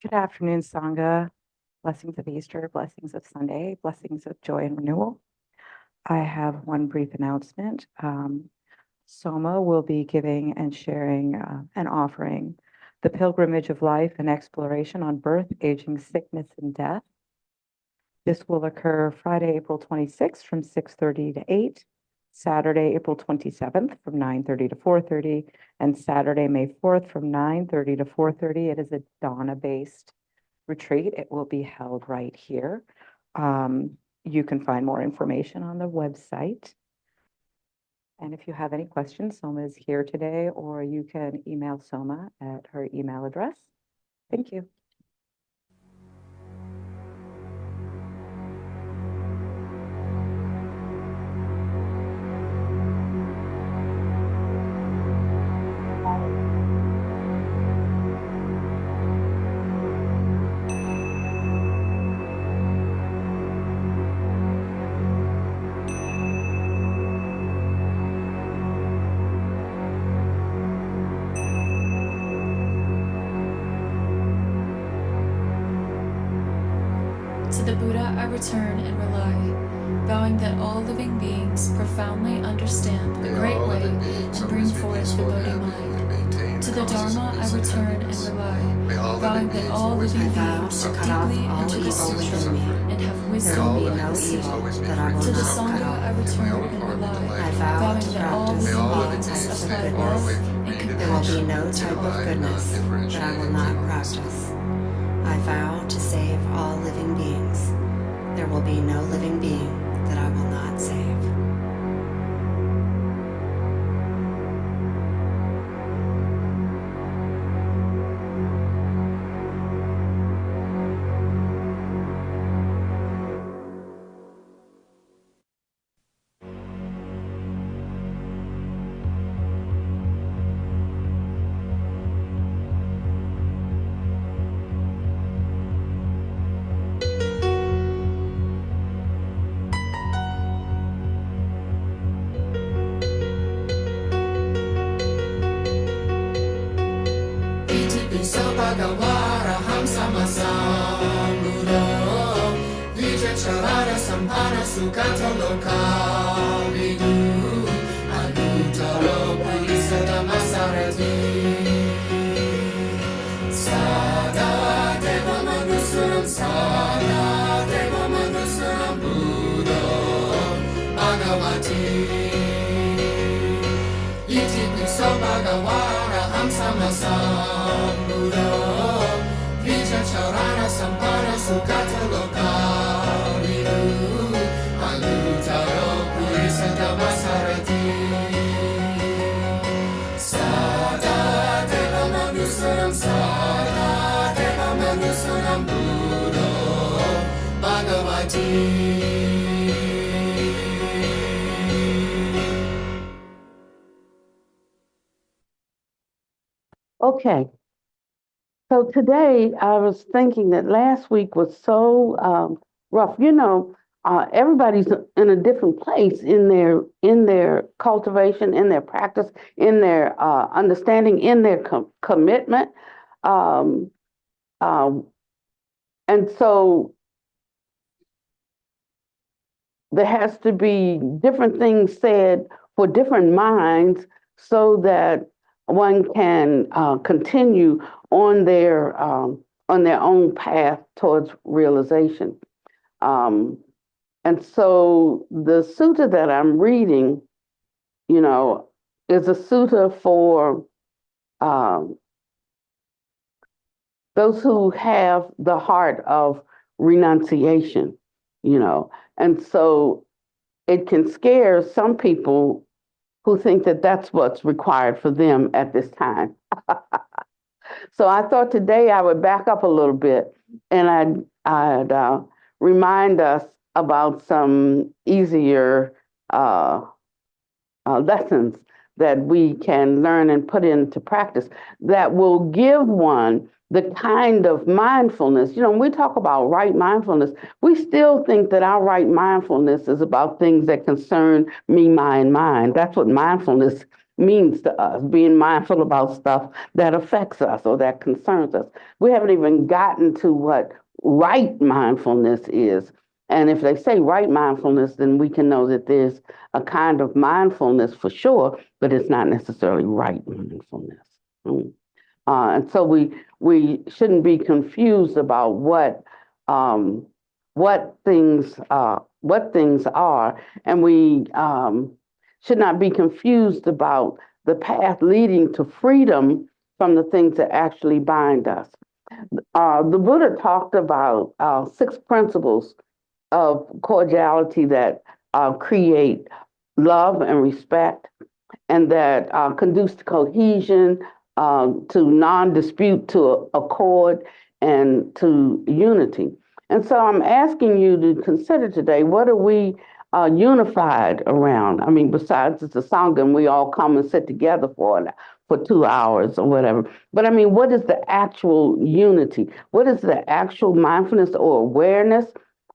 Good afternoon, Sangha. Blessings of Easter, blessings of Sunday, blessings of joy and renewal. I have one brief announcement. Soma will be giving and sharing and offering the pilgrimage of life and exploration on birth, aging, sickness, and death. This will occur Friday, April 26th from 6:30 to 8, Saturday, April 27th from 9:30 to 4:30, and Saturday, May 4th from 9:30 to 4:30. It is a Dharma-based retreat. It will be held right here. You can find more information on the website. And if you have any questions, Soma is here today, or you can email Soma at her email address. Thank you. To the Buddha I return and rely, vowing that all living beings profoundly understand the great way and bring forth the Bodhi mind. To the Dharma I return and rely, vowing that all living beings look deeply into the Sutra and have wisdom beyond the sea. To the Sangha I return and rely, vowing that all living beings apply love and compassion. There will be no type of goodness that I will not practice. I vow to save all living beings. There will be no living being that I will not save. Bhagavaraham samasambuddho Vijacharara sampana sukata loka vidu Anuttaro purisadamasarati Sada deva manusuram sada deva manusuram buddho Bhagavati Iti piso Bhagavaraham samasambuddho Charana sampana sukata loka vidu Anuttaro purisadamasarati Sada deva manusuram sada deva manusuram buddho Bhagavati. Okay. So today I was thinking that last week was so rough. Everybody's in a different place in their cultivation, in their practice, in their understanding, in their commitment, and so there has to be different things said for different minds so that one can continue on their own path towards realization. And so the sutta that I'm reading, is a sutta for those who have the heart of renunciation, and so it can scare some people who think that that's what's required for them at this time. So I thought today I would back up a little bit and I'd remind us about some easier lessons that we can learn and put into practice that will give one the kind of mindfulness. When we talk about right mindfulness, we still think that our right mindfulness is about things that concern me, my, and mine. That's what mindfulness means to us, being mindful about stuff that affects us or that concerns us. We haven't even gotten to what right mindfulness is. And if they say right mindfulness, then we can know that there's a kind of mindfulness for sure, but it's not necessarily right mindfulness. And so we shouldn't be confused about what things are, and we should not be confused about the path leading to freedom from the things that actually bind us. The Buddha talked about 6 principles of cordiality that create love and respect, and that conduce to cohesion, to non-dispute, to accord, and to unity. And so I'm asking you to consider today, what are we unified around? I mean, besides it's a Sangha and we all come and sit together for 2 hours or whatever. But I mean, what is the actual unity? What is the actual mindfulness or awareness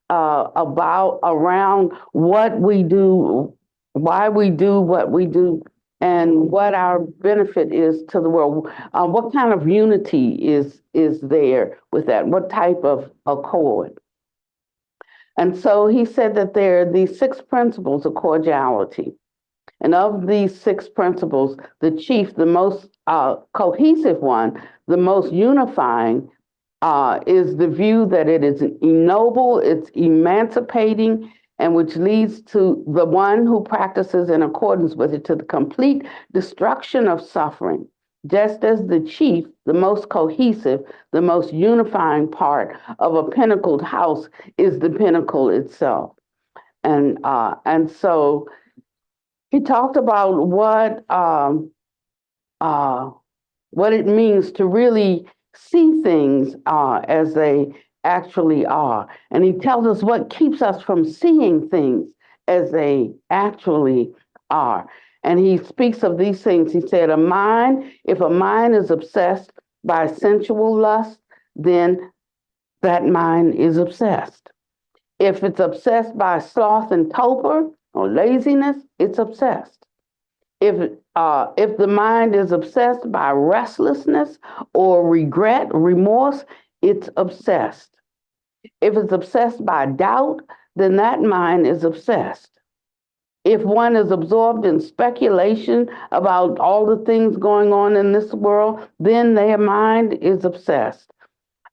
around what we do, why we do what we do, and what our benefit is to the world? What kind of unity is there with that? What type of accord? And so he said that there are these 6 principles of cordiality. And of these 6 principles, the chief, the most cohesive one, the most unifying, is the view that it is ennoble, it's emancipating, and which leads to the one who practices in accordance with it to the complete destruction of suffering. Just as the chief, the most cohesive, the most unifying part of a pinnacled house is the pinnacle itself. And so he talked about what it means to really see things as they actually are. And he tells us what keeps us from seeing things as they actually are. And he speaks of these things. He said, if a mind is obsessed by sensual lust, then that mind is obsessed. If it's obsessed by sloth and torpor or laziness, it's obsessed. If the mind is obsessed by restlessness or regret, remorse, it's obsessed. If it's obsessed by doubt, then that mind is obsessed. If one is absorbed in speculation about all the things going on in this world, then their mind is obsessed.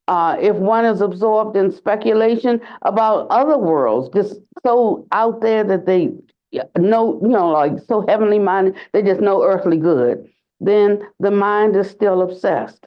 If one is absorbed in speculation about other worlds, just so out there that they know, like so heavenly minded, they just know earthly good, then the mind is still obsessed.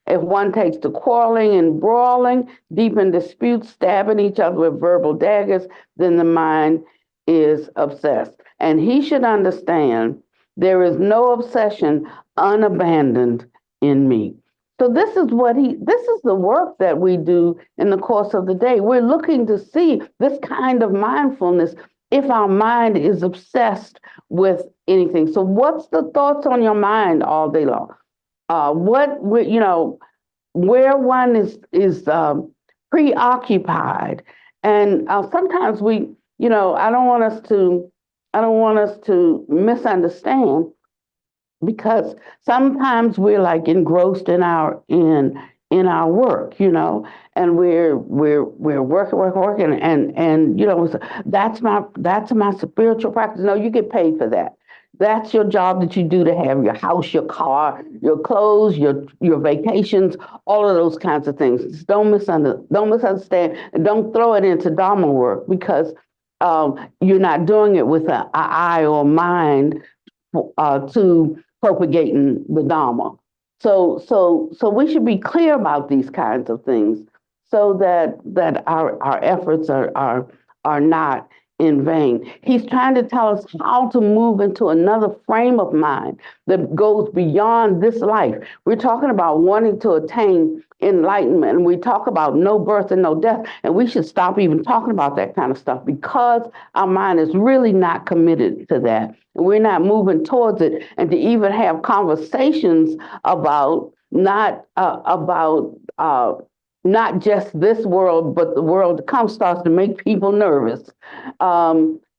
If one takes to quarreling and brawling, deep in disputes, stabbing each other with verbal daggers, then the mind is obsessed. And he should understand there is no obsession unabandoned in me. So this is the work that we do in the course of the day. We're looking to see this kind of mindfulness if our mind is obsessed with anything. So what's the thoughts on your mind all day long? Where one is preoccupied, and sometimes I don't want us to misunderstand, because sometimes we're like engrossed in our work, and we're working, and that's my spiritual practice. No, you get paid for that. That's your job that you do to have your house, your car, your clothes, your vacations, all of those kinds of things. Just don't misunderstand, and don't throw it into Dharma work, because you're not doing it with an eye or mind to propagating the Dharma. So we should be clear about these kinds of things, so that our efforts are not in vain. He's trying to tell us how to move into another frame of mind that goes beyond this life. We're talking about wanting to attain enlightenment, and we talk about no birth and no death, and we should stop even talking about that kind of stuff, because our mind is really not committed to that. And we're not moving towards it, and to even have conversations about not just this world, but the world to come starts to make people nervous.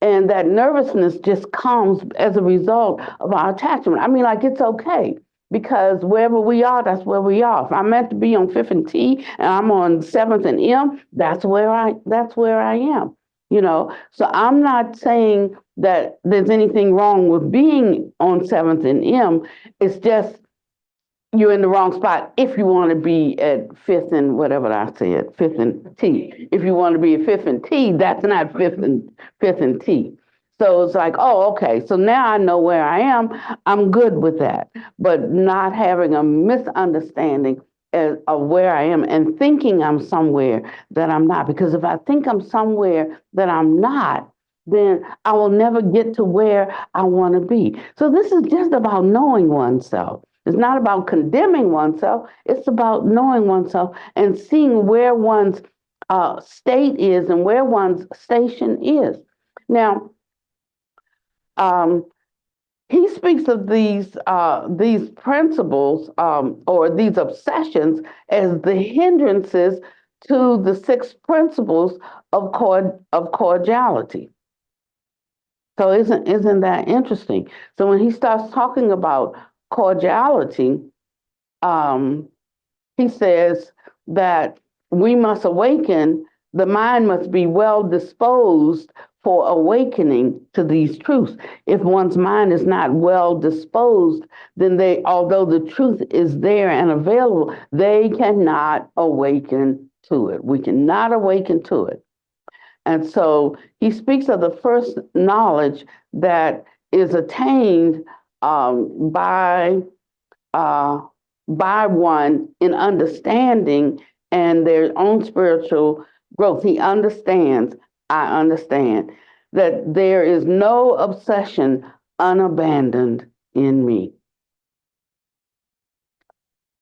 And that nervousness just comes as a result of our attachment. I mean, like, it's okay, because wherever we are, that's where we are. If I'm meant to be on Fifth and T and I'm on Seventh and M, that's where I am. You know, so I'm not saying that there's anything wrong with being on Seventh and M. It's just you're in the wrong spot if you want to be at Fifth and whatever I said, Fifth and T. If you want to be at Fifth and T, that's not Fifth and T. So it's like, oh, okay. So now I know where I am. I'm good with that. But not having a misunderstanding of where I am and thinking I'm somewhere that I'm not. Because if I think I'm somewhere that I'm not, then I will never get to where I want to be. So this is just about knowing oneself. It's not about condemning oneself. It's about knowing oneself and seeing where one's state is and where one's station is. Now, he speaks of these principles or these obsessions as the hindrances to the 6 principles of cordiality. So isn't that interesting? So when he starts talking about cordiality, he says that we must awaken, the mind must be well disposed for awakening to these truths. If one's mind is not well disposed, then although the truth is there and available, they cannot awaken to it. We cannot awaken to it. And so he speaks of the first knowledge that is attained by one in understanding and their own spiritual growth. He understands, I understand, that there is no obsession unabandoned in me.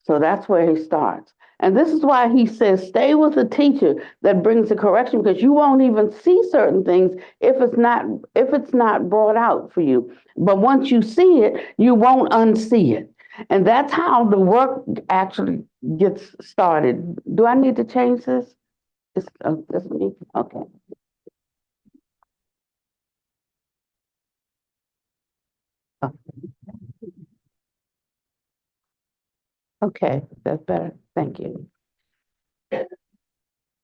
So that's where he starts. And this is why he says, stay with a teacher that brings the correction, because you won't even see certain things if it's not brought out for you. But once you see it, you won't unsee it. And that's how the work actually gets started. Do I need to change this? It's me? Okay. Okay, that's better. Thank you.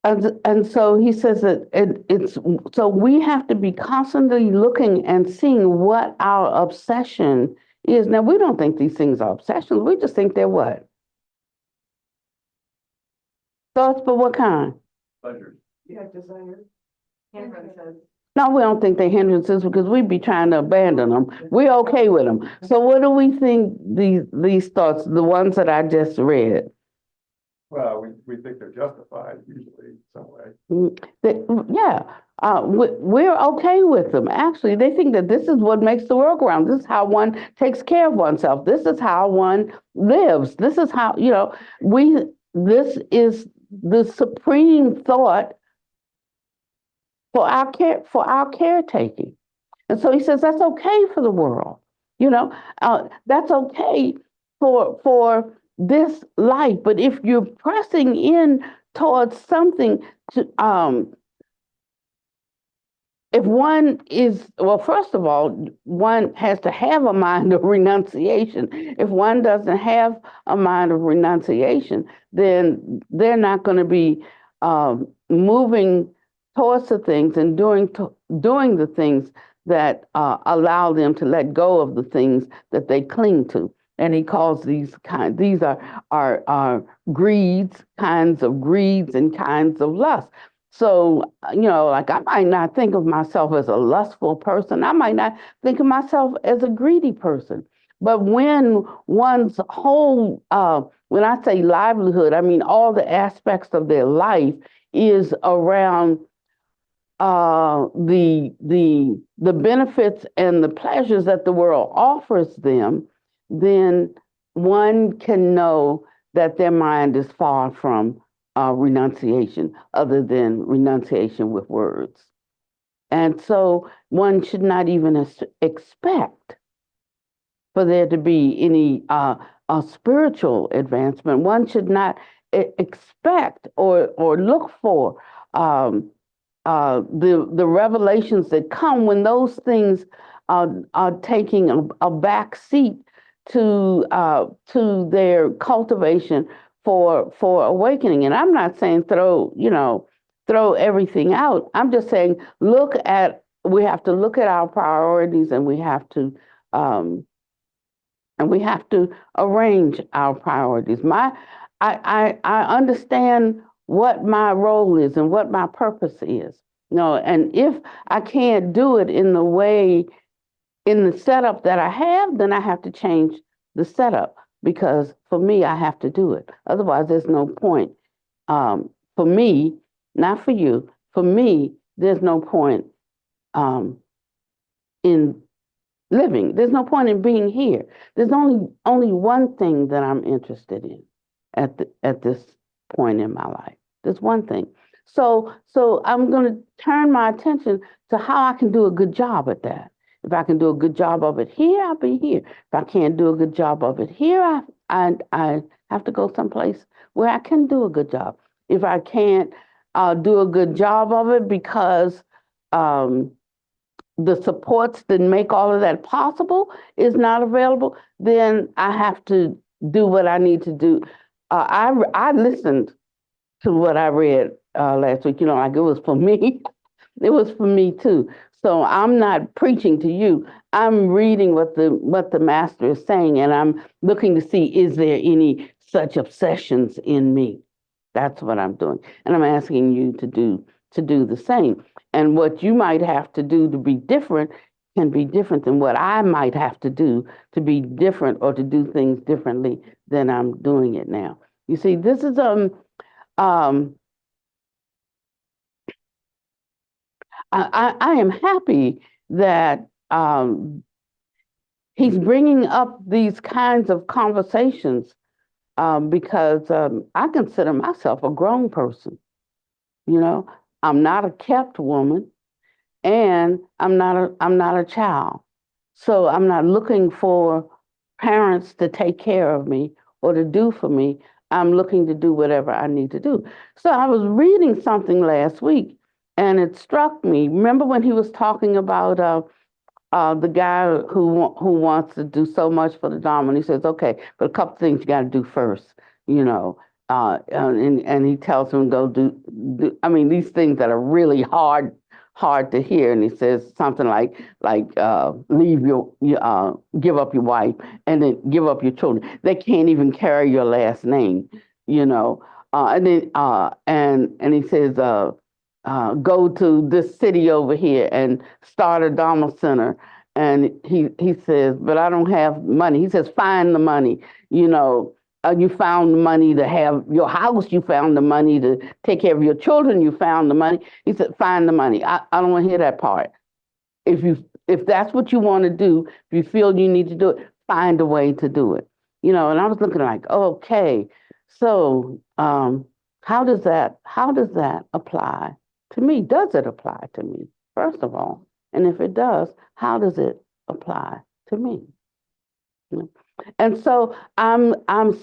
And so he says that it's so we have to be constantly looking and seeing what our obsession is. Now, we don't think these things are obsessions. We just think they're what? Thoughts, but what kind? Pleasure. Yeah, desire. Hindrances. No, we don't think they're hindrances because we'd be trying to abandon them. We're okay with them. So what do we think these thoughts, the ones that I just read? Well, we think they're justified usually in some way. We're okay with them. Actually, they think that this is what makes the world go round. This is how one takes care of oneself. This is how one lives. This is how, this is the supreme thought for our caretaking. And so he says that's okay for the world. That's okay for this life. But if you're pressing in towards something to if one is, well, first of all, one has to have a mind of renunciation. If one doesn't have a mind of renunciation, then they're not going to be moving towards the things and doing the things that allow them to let go of the things that they cling to. And he calls these are greeds, kinds of greeds and kinds of lust. So, like I might not think of myself as a lustful person. I might not think of myself as a greedy person. But when one's whole, when I say livelihood, I mean all the aspects of their life is around the benefits and the pleasures that the world offers them, then one can know that their mind is far from renunciation, other than renunciation with words. And so one should not even expect for there to be any spiritual advancement. One should not expect or look for the revelations that come when those things are taking a back seat to their cultivation for awakening. And I'm not saying throw everything out. I'm just saying we have to look at our priorities, and we have to arrange our priorities. I understand what my role is and what my purpose is. And if I can't do it in the setup that I have, then I have to change the setup, because for me, I have to do it. Otherwise, there's no point. For me, not for you, for me, there's no point in living. There's no point in being here. There's only one thing that I'm interested in at this point in my life. There's one thing. So I'm going to turn my attention to how I can do a good job at that. If I can do a good job of it here, I'll be here. If I can't do a good job of it here, I have to go someplace where I can do a good job. If I can't do a good job of it because the supports that make all of that possible is not available, then I have to do what I need to do. I listened to what I read last week. Like it was for me. It was for me too. So I'm not preaching to you. I'm reading what the master is saying, and I'm looking to see, is there any such obsessions in me? That's what I'm doing, and I'm asking you to do the same. And what you might have to do to be different can be different than what I might have to do to be different, or to do things differently than I'm doing it now. You see, this is I am happy that he's bringing up these kinds of conversations, because I consider myself a grown person. I'm not a kept woman, and I'm not a child. So I'm not looking for parents to take care of me or to do for me. I'm looking to do whatever I need to do. So I was reading something last week, and it struck me. Remember when he was talking about the guy who wants to do so much for the Dharma, and he says, okay, but a couple things you got to do first, and he tells him go do. I mean, these things that are really hard to hear, and he says something like leave give up your wife, and then give up your children. They can't even carry your last name, and then and he says go to this city over here and start a Dharma center. And he says, but I don't have money. He says, find the money. You found the money to have your house. You found the money to take care of your children. You found the money. He said, find the money. I don't want to hear that part. If that's what you want to do, if you feel you need to do it, find a way to do it. And I was looking like, okay, so how does that apply to me? Does it apply to me, first of all? And if it does, how does it apply to me? And so I'm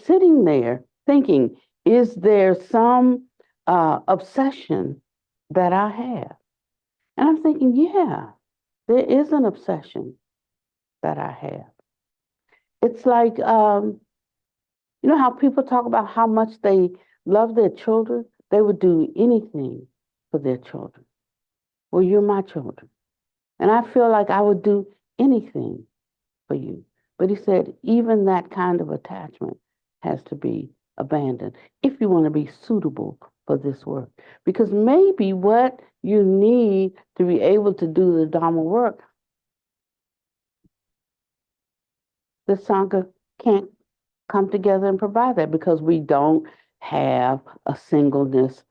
sitting there thinking, is there some obsession that I have? And I'm thinking, yeah, there is an obsession that I have. It's like, how people talk about how much they love their children? They would do anything for their children. Well, you're my children. And I feel like I would do anything for you. But he said, even that kind of attachment has to be abandoned if you want to be suitable for this work. Because maybe what you need to be able to do the Dharma work, the Sangha can't come together and provide that, because we don't have a singleness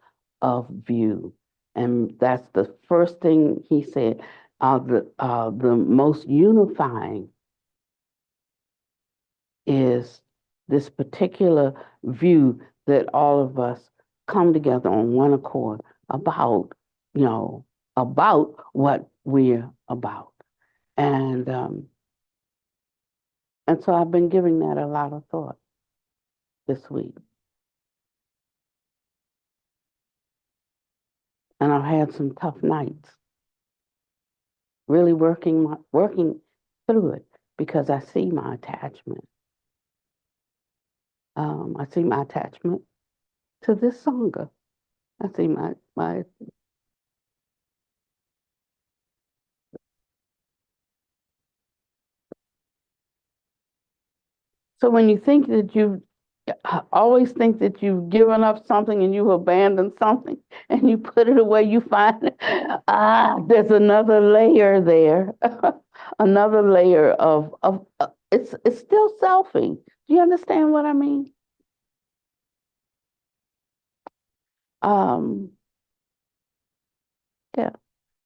of view. And that's the first thing he said. The most unifying is this particular view that all of us come together on one accord about, about what we're about. And so I've been giving that a lot of thought this week. And I've had some tough nights, really working through it, because I see my attachment. I see my attachment to this Sangha. I see my. So when you think that you always think that you've given up something and you've abandoned something and you put it away, you find, there's another layer there, another layer of it's still selfing. Do you understand what I mean? Yeah.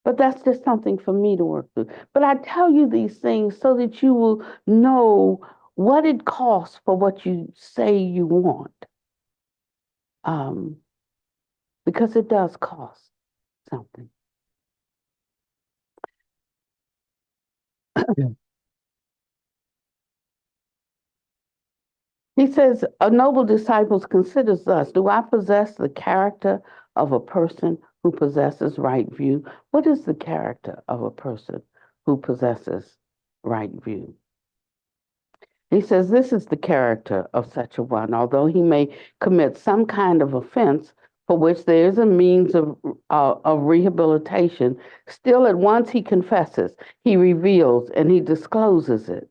But that's just something for me to work through. But I tell you these things so that you will know what it costs for what you say you want. Because it does cost something. He says, a noble disciple considers thus: do I possess the character of a person who possesses right view? What is the character of a person who possesses right view? He says, this is the character of such a one. Although he may commit some kind of offense for which there is a means of rehabilitation, still at once he confesses, he reveals, and he discloses it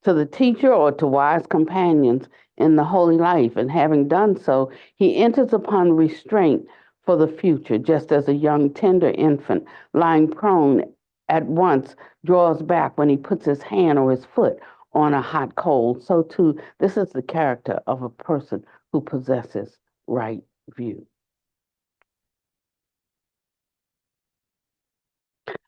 to the teacher or to wise companions in the holy life. And having done so, he enters upon restraint for the future, just as a young tender infant lying prone at once draws back when he puts his hand or his foot on a hot coal. So too, this is the character of a person who possesses right view.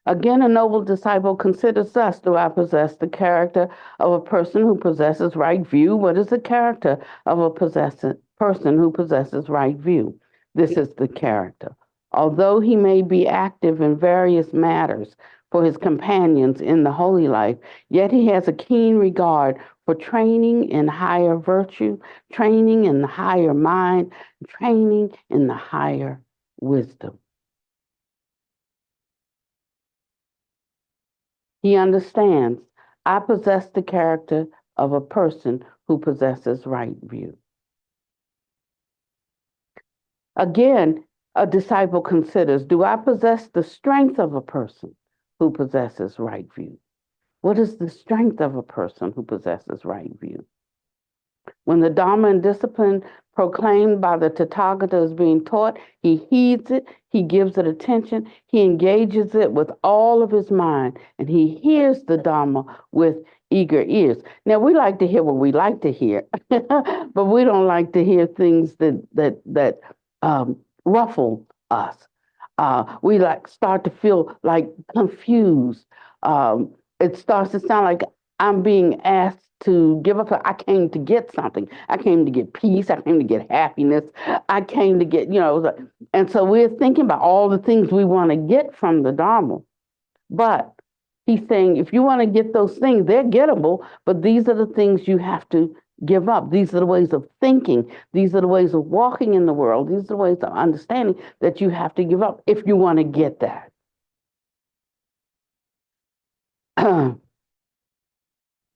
Again, a noble disciple considers thus: do I possess the character of a person who possesses right view? What is the character of a person who possesses right view? This is the character. Although he may be active in various matters for his companions in the holy life, yet he has a keen regard for training in higher virtue, training in the higher mind, training in the higher wisdom. He understands, I possess the character of a person who possesses right view. Again, a disciple considers, do I possess the strength of a person who possesses right view? What is the strength of a person who possesses right view? When the Dharma and discipline proclaimed by the Tathagata is being taught, he heeds it, he gives it attention, he engages it with all of his mind, and he hears the Dharma with eager ears. Now, we like to hear what we like to hear, but we don't like to hear things that ruffle us. We start to feel like confused. It starts to sound like I'm being asked to give up. I came to get something. I came to get peace. I came to get happiness. I came to get, and so we're thinking about all the things we want to get from the Dharma. But he's saying, if you want to get those things, they're gettable, but these are the things you have to give up. These are the ways of thinking. These are the ways of walking in the world. These are the ways of understanding that you have to give up if you want to get that.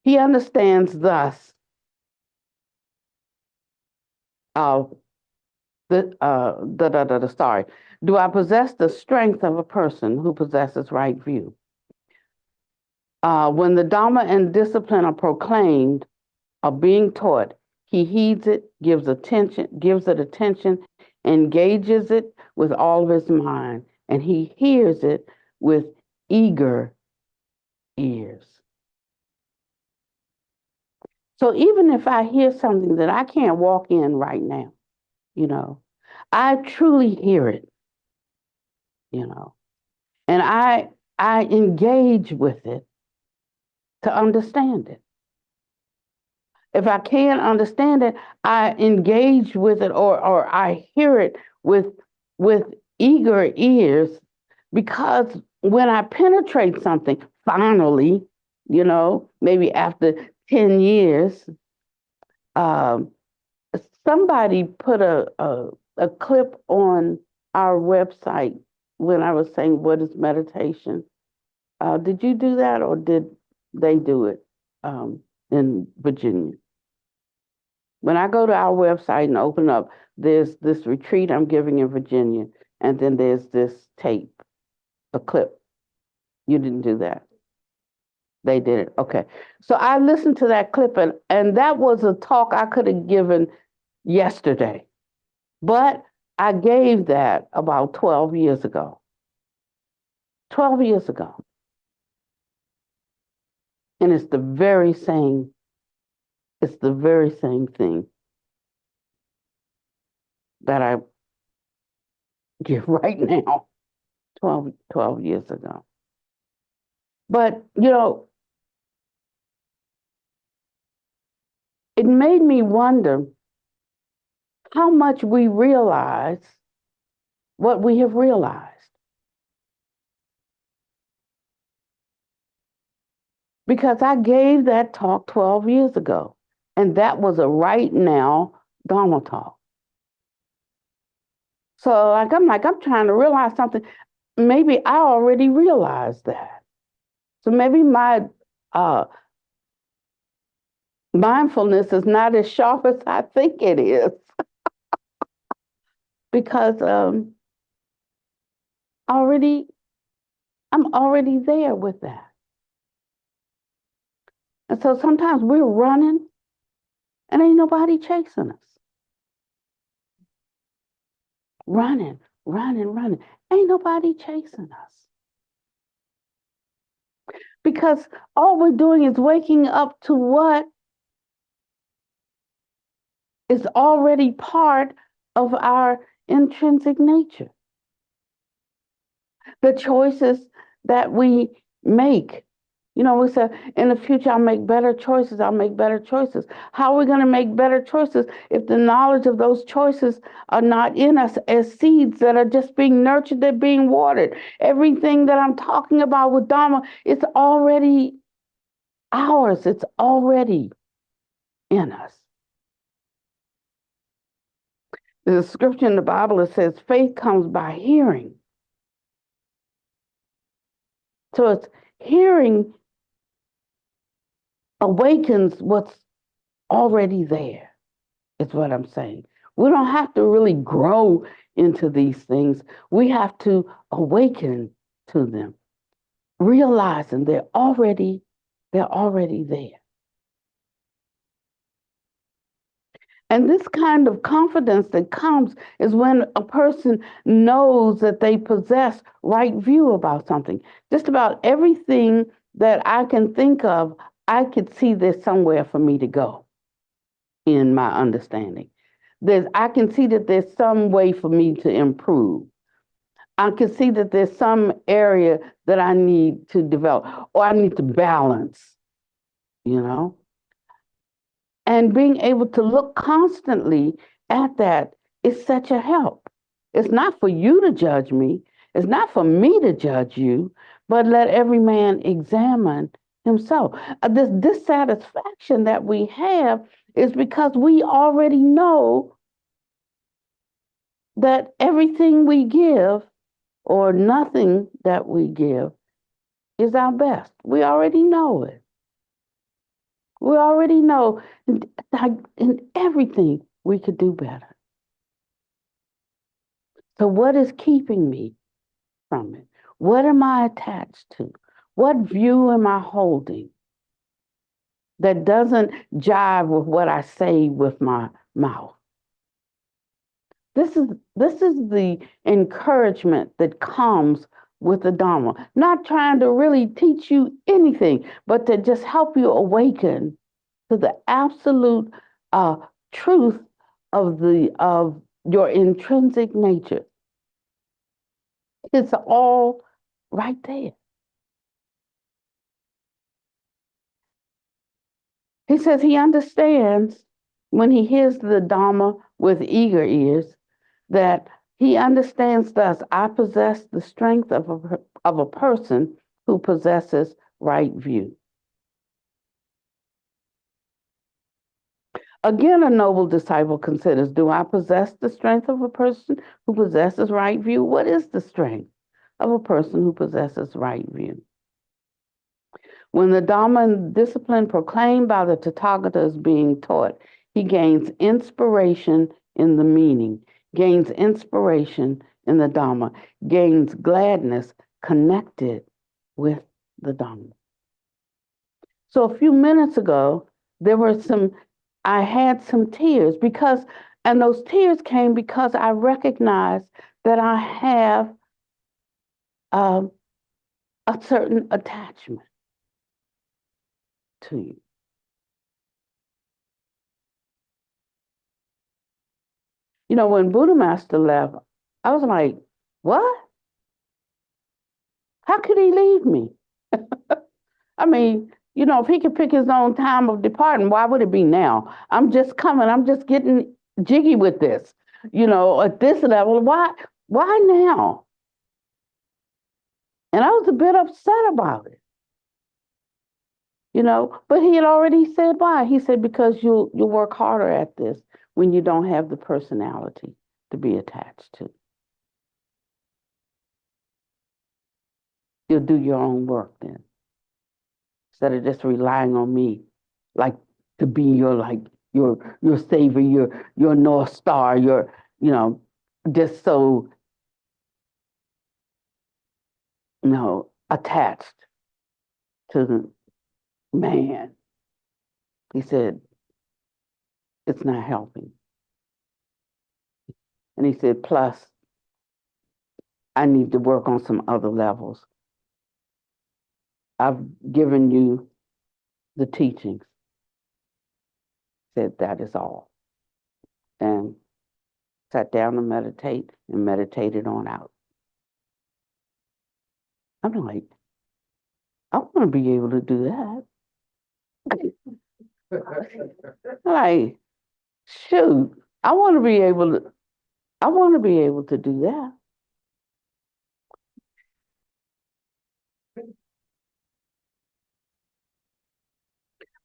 He understands thus do I possess the strength of a person who possesses right view? When the Dharma and discipline are proclaimed, are being taught, he heeds it, gives it attention, engages it with all of his mind, and he hears it with eager ears. So even if I hear something that I can't walk in right now, I truly hear it, and I engage with it to understand it. If I can't understand it, I engage with it or I hear it with eager ears, because when I penetrate something, finally, maybe after 10 years, somebody put a clip on our website when I was saying what is meditation. Did you do that, or did they do it in Virginia? When I go to our website and open up, there's this retreat I'm giving in Virginia, and then there's this tape, a clip. You didn't do that. They did it. Okay. So I listened to that clip, and that was a talk I could have given yesterday. But I gave that about 12 years ago. 12 years ago. And it's the very same thing that I give right now, 12 years ago. But, it made me wonder how much we realize what we have realized. Because I gave that talk 12 years ago, and that was a right now Dharma talk. So I'm trying to realize something. Maybe I already realized that. So maybe my mindfulness is not as sharp as I think it is. Because I'm already there with that. And so sometimes we're running and ain't nobody chasing us. Running. Ain't nobody chasing us. Because all we're doing is waking up to what is already part of our intrinsic nature. The choices that we make. We say, in the future, I'll make better choices. How are we going to make better choices if the knowledge of those choices are not in us as seeds that are just being nurtured, they're being watered? Everything that I'm talking about with Dharma, it's already ours. It's already in us. There's a scripture in the Bible that says faith comes by hearing. So it's hearing awakens what's already there, is what I'm saying. We don't have to really grow into these things. We have to awaken to them, realizing they're already there. And this kind of confidence that comes is when a person knows that they possess right view about something. Just about everything that I can think of, I could see there's somewhere for me to go in my understanding. I can see that there's some way for me to improve. I can see that there's some area that I need to develop or I need to balance, And being able to look constantly at that is such a help. It's not for you to judge me. It's not for me to judge you, but let every man examine himself. This dissatisfaction that we have is because we already know that everything we give or nothing that we give is our best. We already know it. We already know in everything we could do better. So what is keeping me from it? What am I attached to? What view am I holding that doesn't jive with what I say with my mouth? This is the encouragement that comes with the Dharma. Not trying to really teach you anything, but to just help you awaken to the absolute truth of your intrinsic nature. It's all right there. He says he understands when he hears the Dharma with eager ears that he understands thus, I possess the strength of a person who possesses right view. Again, a noble disciple considers, do I possess the strength of a person who possesses right view? What is the strength? of a person who possesses right view. When the Dharma and discipline proclaimed by the Tathagata is being taught, he gains inspiration in the meaning, gains inspiration in the Dharma, gains gladness connected with the Dharma. So a few minutes ago, I had some tears and those tears came because I recognized that I have a certain attachment to you. You know, when Buddha Master left, I was like, what? How could he leave me? I mean, you know, if he could pick his own time of departing, why would it be now? I'm just getting jiggy with this, you know, at this level. Why now? And I was a bit upset about it, you know, but he had already said why. He said, because you'll work harder at this when you don't have the personality to be attached to. You'll do your own work then, instead of just relying on me, like to be your savior, your North Star, you know, just so, you know, attached to the man. He said, it's not helping. And he said, plus, I need to work on some other levels. I've given you the teachings. Said that is all. And sat down to meditate and meditated on out. I'm like, I want to be able to do that. Like, shoot, I want to be able to do that.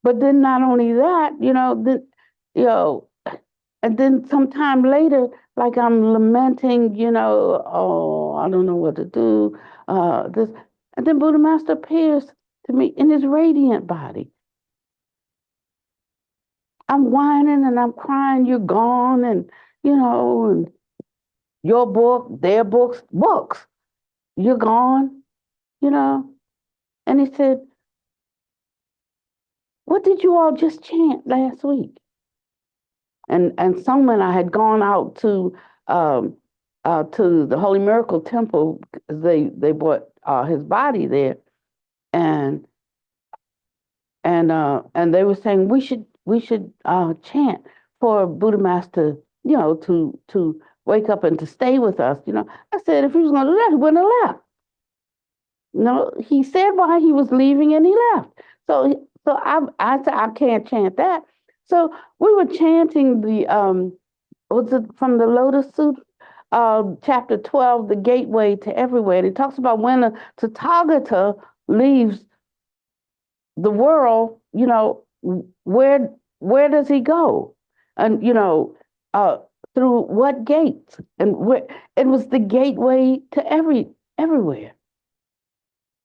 But then not only that, and then sometime later, like I'm lamenting, oh, I don't know what to do. This, and then Buddha Master appears to me in his radiant body. I'm whining and I'm crying, you're gone, and and your book, their books, you're gone, And he said, what did you all just chant last week? And Soma and I had gone out to the Holy Miracle Temple because they brought his body there, and they were saying we should chant for Buddha Master, to wake up and to stay with us. I said if he was going to do that, he wouldn't have left. He said why he was leaving and he left. So I said I can't chant that. So we were chanting the was it from the Lotus Sutra, chapter 12, the gateway to everywhere. And it talks about when a Tathagata leaves the world, where does he go? And through what gates? And where it was the gateway to everywhere.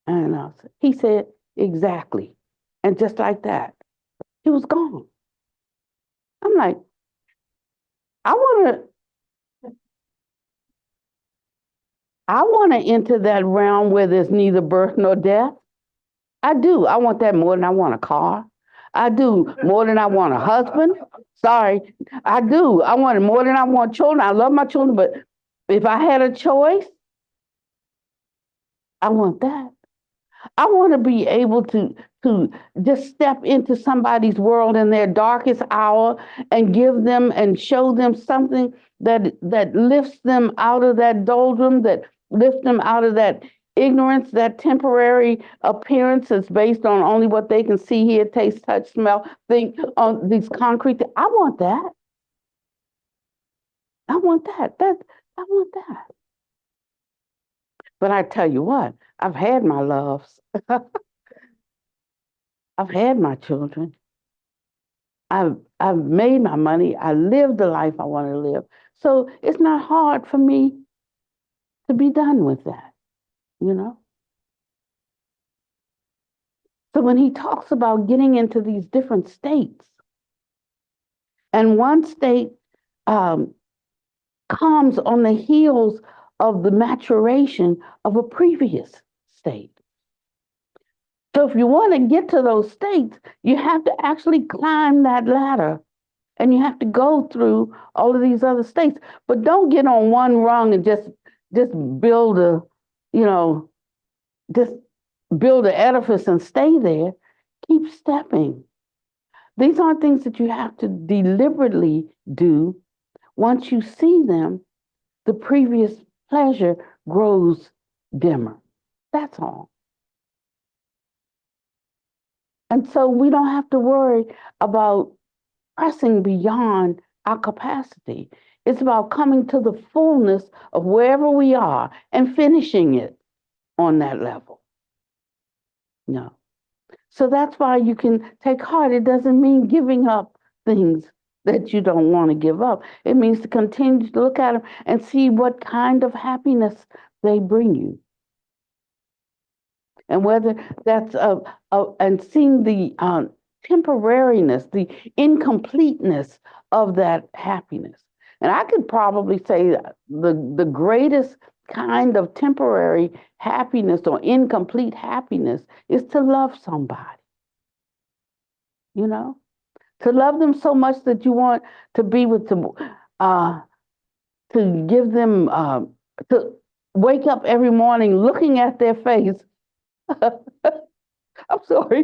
And he said, exactly. And just like that, he was gone. I'm like, I want to enter that realm where there's neither birth nor death. I do. I want that more than I want a car. I do more than I want a husband. Sorry, I do. I want it more than I want children. I love my children, but if I had a choice, I want that. I want to be able to just step into somebody's world in their darkest hour and give them and show them something that lifts them out of that doldrum, that lifts them out of that ignorance, that temporary appearance that's based on only what they can see, hear, taste, touch, smell, think on these concrete things. I want that. I want that. I want that. But I tell you what, I've had my loves. I've had my children. I've made my money. I lived the life I want to live. So it's not hard for me to be done with that. you know? So when he talks about getting into these different states, and one state um, comes on the heels of the maturation of a previous state. So if you want to get to those states, you have to actually climb that ladder and you have to go through all of these other states. But don't get on one rung and just build a, you know, just build an edifice and stay there. Keep stepping. These aren't things that you have to deliberately do. Once you see them, the previous pleasure grows dimmer. That's all. And so we don't have to worry about pressing beyond our capacity. It's about coming to the fullness of wherever we are and finishing it on that level. No. So that's why you can take heart. It doesn't mean giving up things that you don't want to give up. It means to continue to look at them and see what kind of happiness they bring you. And whether that's and seeing the temporariness, the incompleteness of that happiness. And I could probably say that the greatest kind of temporary happiness or incomplete happiness is to love somebody. You know, to love them so much that you want to be with them, to give them, to wake up every morning looking at their face. I'm sorry.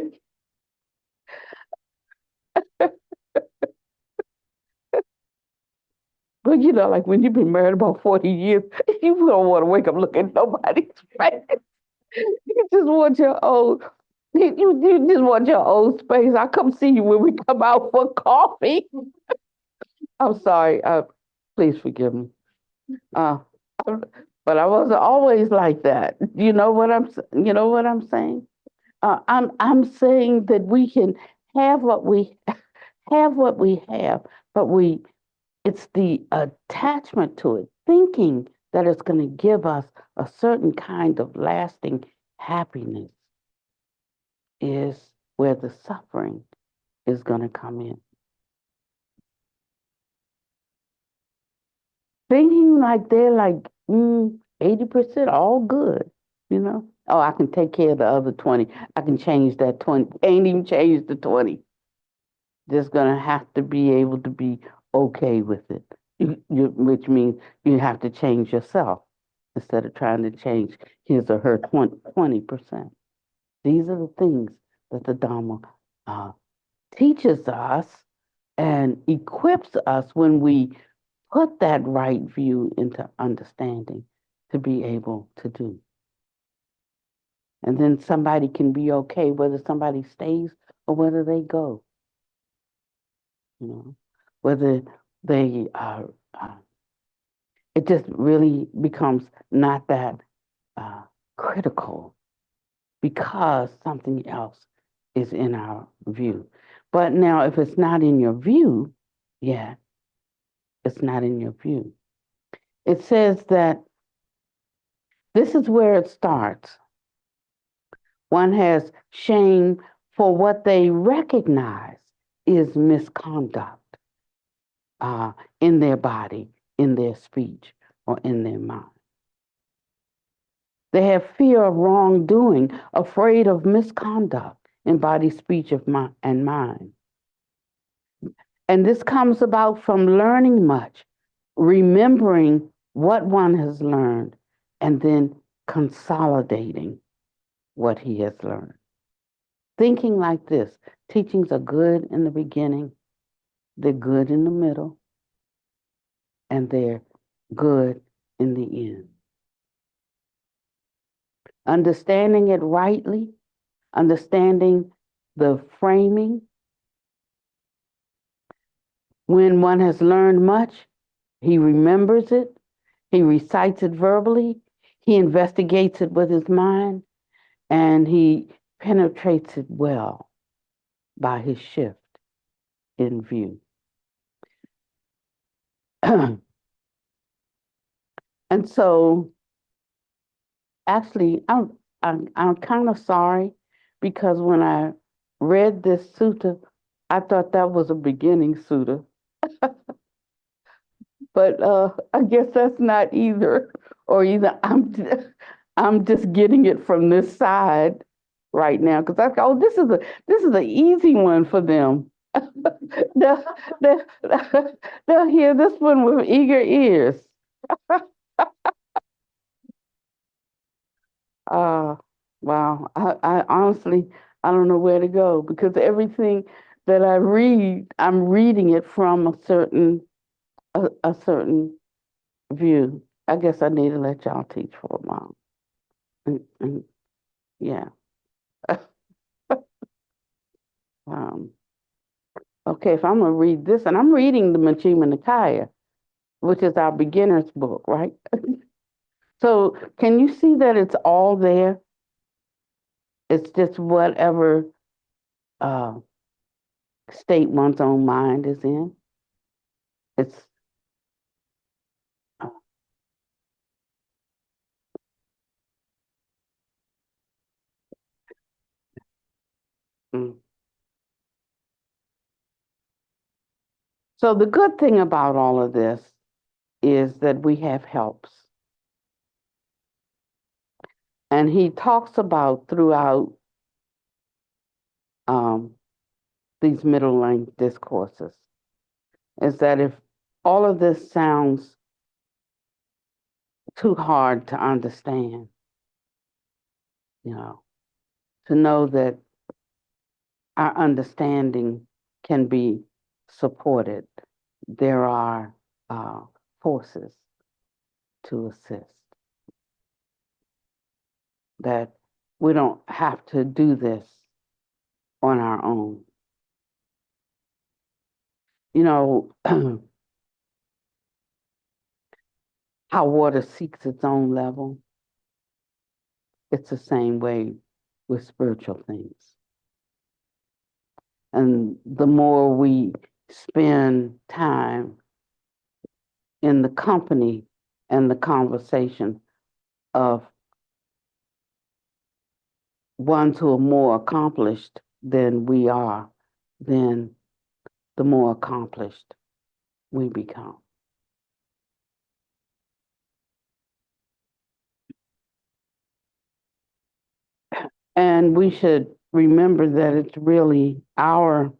But you know, like when you've been married about 40 years, you don't want to wake up looking at nobody's face. You just want your own, you just want your own space. I come see you when we come out for coffee. I'm sorry. Please forgive me. Uh, but I wasn't always like that. You know what I'm saying? I'm saying that we can have what we have, but it's the attachment to it, thinking that it's going to give us a certain kind of lasting happiness is where the suffering is going to come in. Thinking like they're like 80% all good, you know? Oh, I can take care of the other 20. I can change that 20. Ain't even change the 20. Just gonna have to be able to be okay with it. Which means you have to change yourself instead of trying to change his or her 20%. These are the things that the Dharma teaches us and equips us when we put that right view into understanding to be able to do. And then somebody can be okay whether somebody stays or whether they go. You know, whether they are, it just really becomes not that critical because something else is in our view. But now, if it's not in your view, it's not in your view. It says that this is where it starts. One has shame for what they recognize is misconduct in their body, in their speech, or in their mind. They have fear of wrongdoing, afraid of misconduct in body, speech, and mind. And this comes about from learning much, remembering what one has learned, and then consolidating what he has learned. Thinking like this, teachings are good in the beginning, they're good in the middle, and they're good in the end. Understanding it rightly, understanding the framing. When one has learned much, he remembers it, he recites it verbally, he investigates it with his mind, and he penetrates it well by his shift in view. And so actually, I'm kind of sorry because when I read this sutta, I thought that was a beginning sutta, but I guess that's not either, or either I'm just getting it from this side right now because I oh this is an easy one for them. they'll, they'll, they'll hear this one with eager ears. Uh, wow. I honestly, I don't know where to go because everything that I read, I'm reading it from a certain view. I guess I need to let y'all teach for a while. And yeah. Um, okay, if I'm gonna read this, and I'm reading the Majjhima Nikaya, which is our beginner's book, right? So can you see that it's all there? It's just whatever uh, state one's own mind is in. It's uh, mm. So the good thing about all of this is that we have helps. And he talks about throughout um, these middle length discourses is that if all of this sounds too hard to understand, you to know that our understanding can be supported. There are forces to assist, that we don't have to do this on our own. How water seeks its own level, it's the same way with spiritual things. And the more we spend time in the company and the conversation of ones who are more accomplished than we are, then the more accomplished we become. And we should remember that it's really our,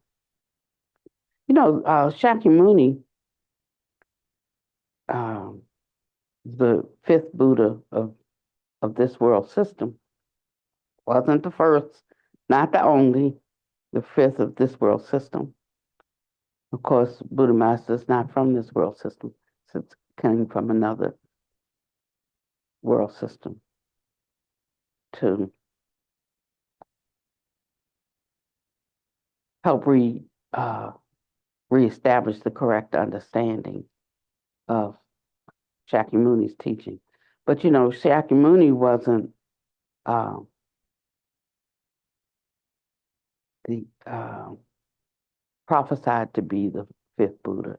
Shakyamuni, the fifth Buddha of this world system, wasn't the first, not the only, the fifth of this world system. Of course, Buddha Master is not from this world system, since it's coming from another world system to help reestablish the correct understanding of Shakyamuni's teaching. But Shakyamuni wasn't the prophesied to be the fifth Buddha.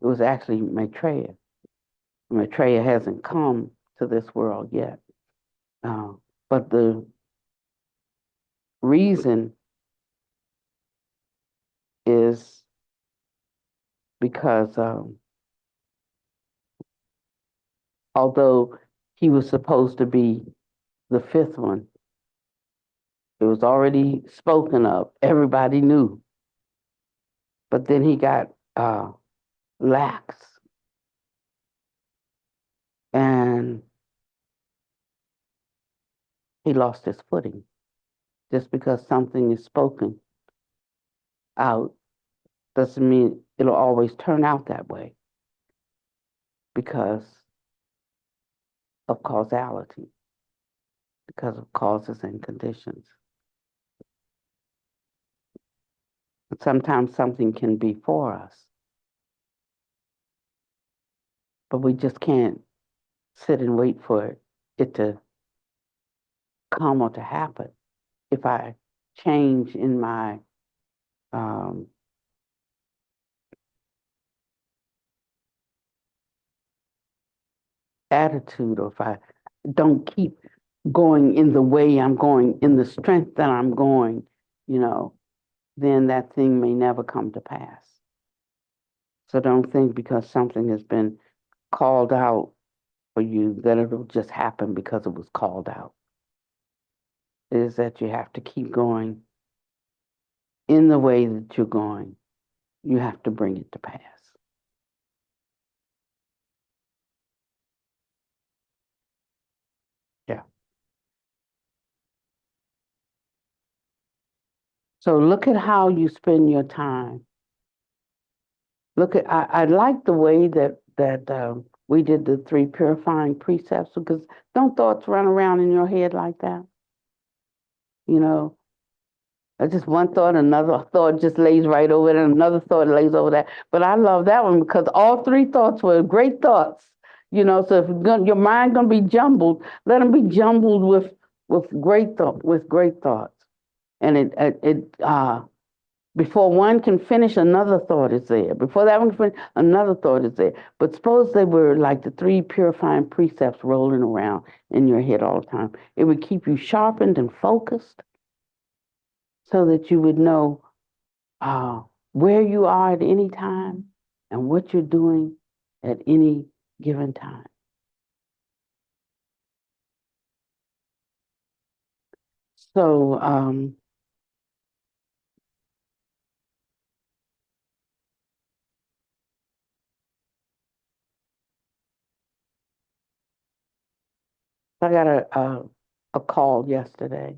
It was actually Maitreya. Maitreya hasn't come to this world yet. But the reason is because although he was supposed to be the fifth one, it was already spoken of. Everybody knew. But then he got lax. And he lost his footing. Just because something is spoken out doesn't mean it'll always turn out that way because of causality, because of causes and conditions. And sometimes something can be for us, but we just can't sit and wait for it to come or to happen. If I change in my attitude, or if I don't keep going in the way I'm going, in the strength that I'm going, you know, then that thing may never come to pass. So don't think because something has been called out for you that it'll just happen because it was called out. It is that you have to keep going in the way that you're going. You have to bring it to pass. Yeah. So look at how you spend your time. Look at, I like the way that we did the 3 purifying precepts, because don't thoughts run around in your head like that? You know, just one thought, another thought just lays right over it, and another thought lays over that. But I love that one because all 3 thoughts were great thoughts. You know, so if your mind gonna be jumbled, let them be jumbled with great thoughts. And before one can finish, another thought is there. Before that one can finish, another thought is there. But suppose they were like the 3 purifying precepts rolling around in your head all the time. It would keep you sharpened and focused so that you would know where you are at any time and what you're doing at any given time. So, I got a call yesterday.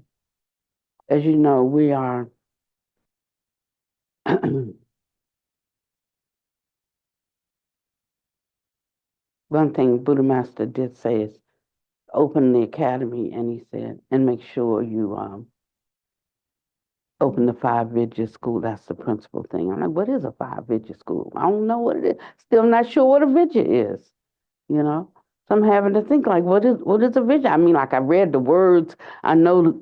As you know, we are one thing Buddha Master did say is open the academy, and he said, and make sure you open the 5 Vidya school. That's the principal thing. I'm like, what is a 5 Vidya school? I don't know what it is. Still not sure what a Vidya is, you know? So I'm having to think like, what is a Vidya? I mean, like I read the words, I know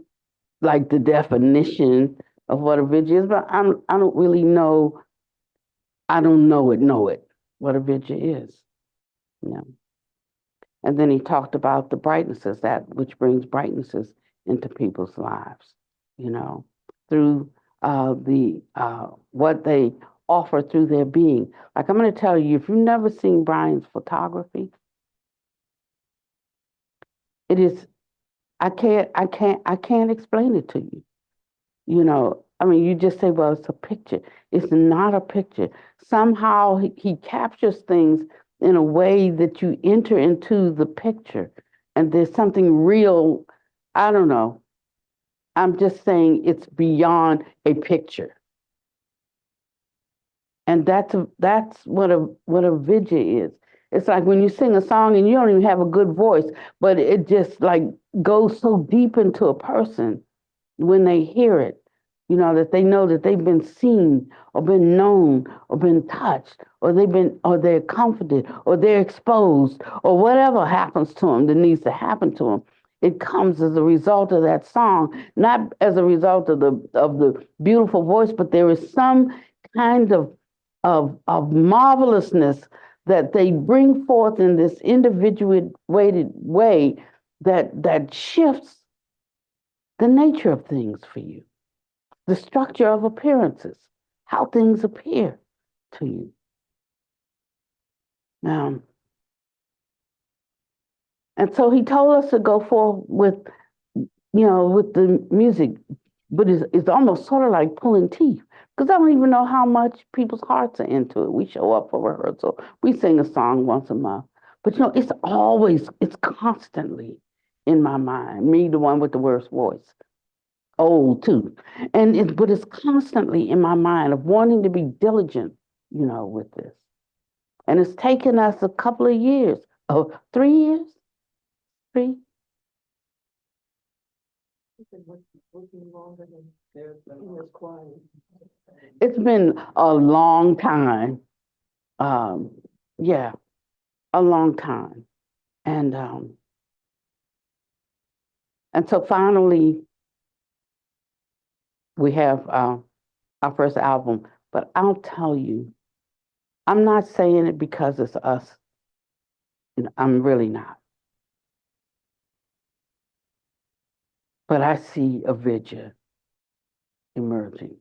like the definition of what a Vidya is, but I don't really know. I don't know it, what a Vidya is, you know? And then he talked about the brightnesses, that which brings brightnesses into people's lives, you know, through what they offer through their being. Like I'm going to tell you, if you've never seen Brian's photography, it is, I can't explain it to you. You know, I mean, you just say, well, it's a picture. It's not a picture. Somehow he captures things in a way that you enter into the picture, and there's something real. I don't know. I'm just saying it's beyond a picture. And that's what a vidya is. It's like when you sing a song and you don't even have a good voice, but it just like goes so deep into a person when they hear it, you know, that they know that they've been seen or been known or been touched or they're comforted or they're exposed or whatever happens to them that needs to happen to them. It comes as a result of that song, not as a result of the beautiful voice, but there is some kind of marvelousness that they bring forth in this individuated way that shifts the nature of things for you, the structure of appearances, how things appear to you. And so he told us to go forward with the music, but it's almost sort of like pulling teeth, because I don't even know how much people's hearts are into it. We show up for rehearsal, we sing a song once a month, but it's constantly in my mind, me, the one with the worst voice. Old too, but it's constantly in my mind of wanting to be diligent, with this, and it's taken us a couple of years, 3 years, 3. It's been a long time, yeah, a long time, and so finally we have our first album. But I'll tell you, I'm not saying it because it's us. I'm really not. but I see a vision emerging.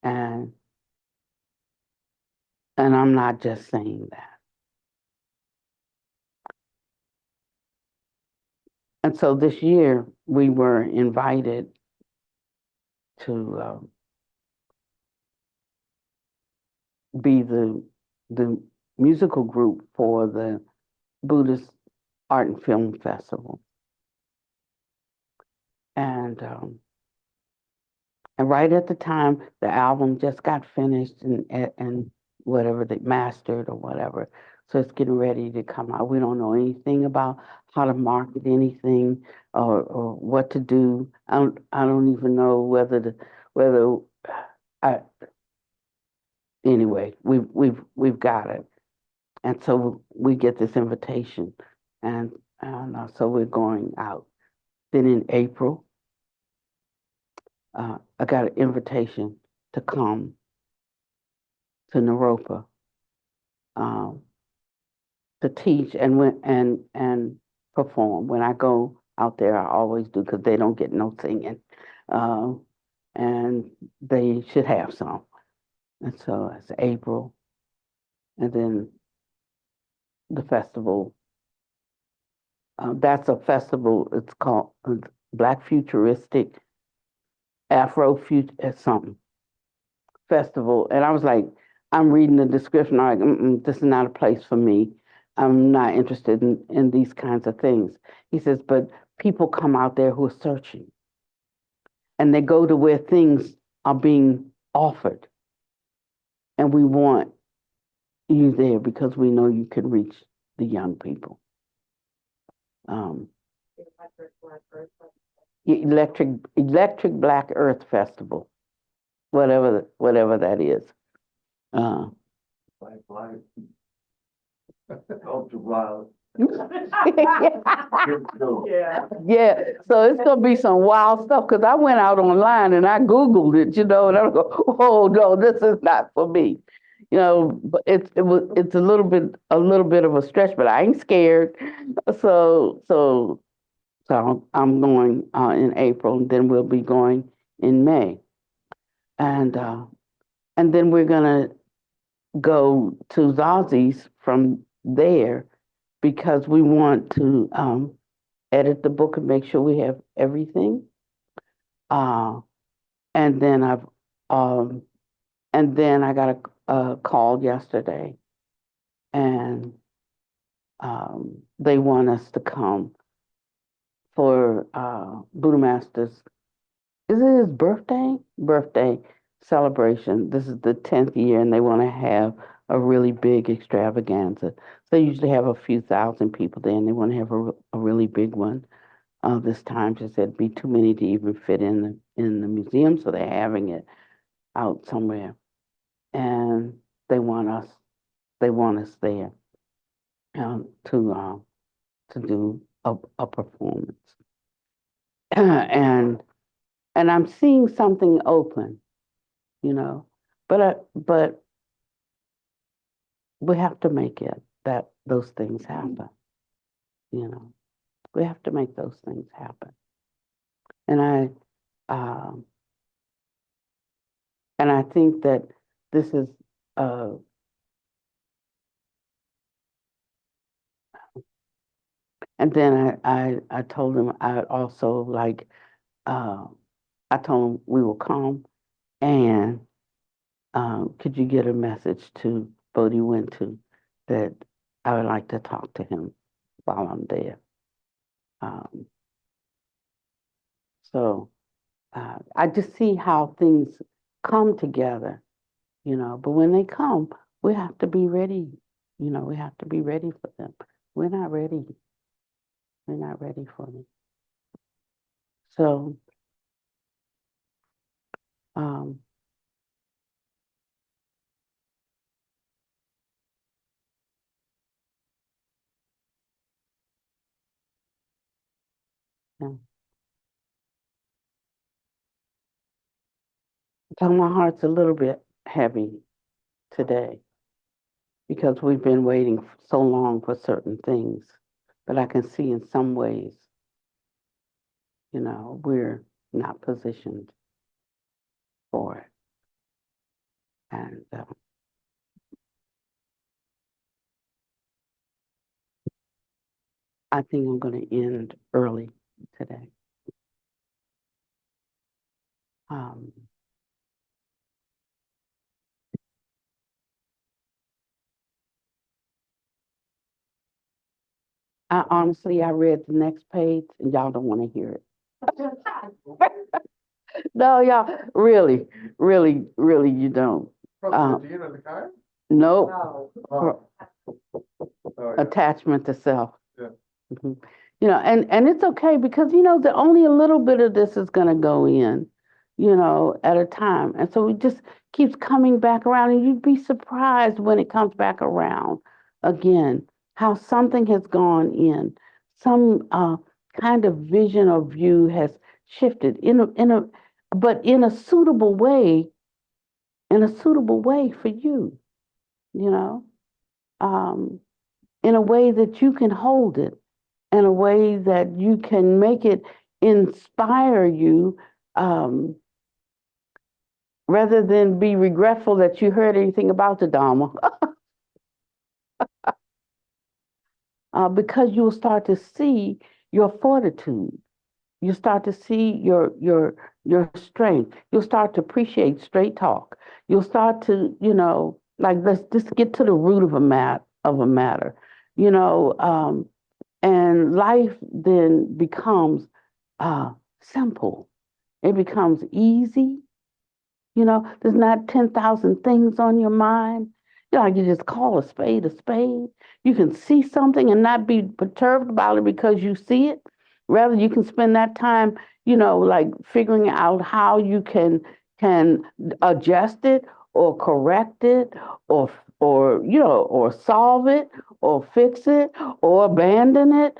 And I'm not just saying that. And so this year we were invited to be the musical group for the Buddhist Art and Film Festival. And right at the time, the album just got finished and whatever they mastered or whatever. So it's getting ready to come out. We don't know anything about how to market anything or what to do. I don't even know whether I anyway, we've got it. And so we get this invitation and so we're going out. Then in April, I got an invitation to come to Naropa to teach and perform. When I go out there, I always do because they don't get no singing, and they should have some. And so it's April, and then the festival. That's a festival. It's called Black Futuristic Afro Future something festival. And I was like, I'm reading the description. I'm like, this is not a place for me. I'm not interested in these kinds of things. He says, but people come out there who are searching, and they go to where things are being offered, and we want you there because we know you can reach the young people. Electric Black Earth Festival, whatever that is. Like, ultraviolet. Yeah, so it's gonna be some wild stuff because I went out online and I Googled it, and I go, oh no, this is not for me, But it's a little bit of a stretch, but I ain't scared. So I'm going in April, and then we'll be going in May, and then we're gonna go to Zazi's from there because we want to edit the book and make sure we have everything. And then I got a call yesterday, and they want us to come for Buddha Master's. Is it his birthday celebration? This is the 10th year, and they want to have a really big extravaganza. They usually have a few thousand people there, and they want to have a really big one. This time, she said, it'd be too many to even fit in the museum, so they're having it out somewhere, and they want us there to do a performance, and I'm seeing something open, but we have to make it that those things happen, We have to make those things happen. And I think that this is and then I told him I'd also like I told him we will come, and could you get a message to Bodhi Wintu that I would like to talk to him while I'm there. So I just see how things come together, but when they come, we have to be ready. We have to be ready for them. We're not ready. We're not ready for them. So, yeah. So my heart's a little bit heavy today because we've been waiting so long for certain things, but I can see in some ways we're not positioned for it. And I think I'm going to end early today. I read the next page and y'all don't want to hear it. No, y'all, really, really, really, you don't. From the Majjhima Nikaya? Nope. Oh, yeah. Attachment to self. Yeah. Mhm. And it's okay because, that only a little bit of this is going to go in, at a time. And so it just keeps coming back around, and you'd be surprised when it comes back around again, how something has gone in, some kind of vision or view has shifted but in a suitable way, for you, in a way that you can hold it, in a way that you can make it inspire you, rather than be regretful that you heard anything about the Dharma. Because you'll start to see your fortitude. You start to see your strength. You'll start to appreciate straight talk. You'll start to, let's just get to the root of a matter. And life then becomes simple. It becomes easy. There's not 10,000 things on your mind. You just call a spade a spade. You can see something and not be perturbed about it because you see it. Rather, you can spend that time, like figuring out how you can adjust it or correct it or solve it or fix it or abandon it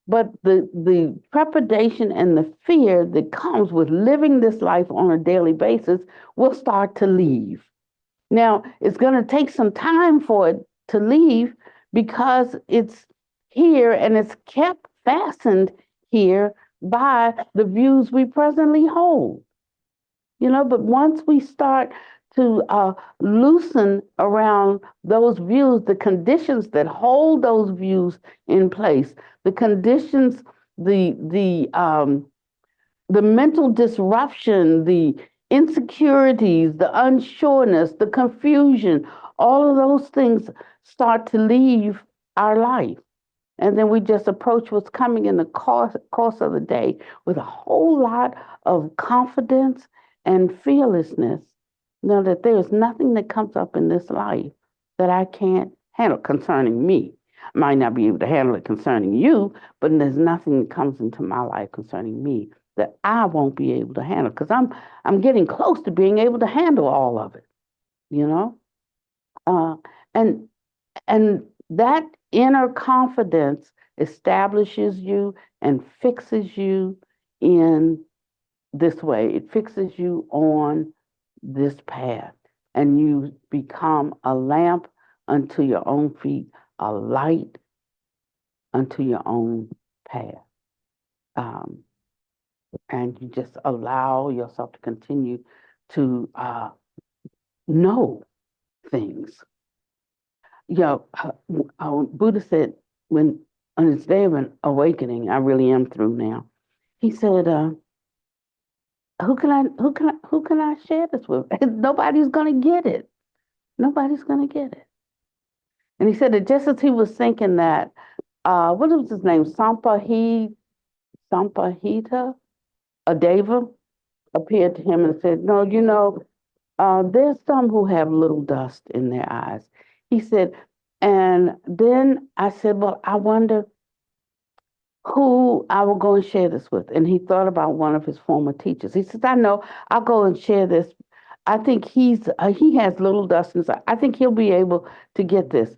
but the trepidation and the fear that comes with living this life on a daily basis will start to leave. Now, it's going to take some time for it to leave because it's here and it's kept fastened here by the views we presently hold. But once we start to loosen around those views, the conditions that hold those views in place, the conditions, the mental disruption, the insecurities, the unsureness, the confusion, all of those things start to leave our life. And then we just approach what's coming in the course of the day with a whole lot of confidence and fearlessness. That there's nothing that comes up in this life that I can't handle concerning me. I might not be able to handle it concerning you, but there's nothing that comes into my life concerning me that I won't be able to handle because I'm getting close to being able to handle all of it, and that inner confidence establishes you and fixes you in this way. It fixes you on this path, and you become a lamp unto your own feet, a light unto your own path. And you just allow yourself to continue to know things. Buddha said, when on his day of an awakening, I really am through now. He said, who can I share this with? Nobody's gonna get it. Nobody's gonna get it. And he said that just as he was thinking that, what was his name? Sampahita, a deva, appeared to him and said, no, there's some who have little dust in their eyes. He said, and then I said, well, I wonder who I will go and share this with. And he thought about one of his former teachers. He says, I know, I'll go and share this. I think he has little dust inside. I think he'll be able to get this.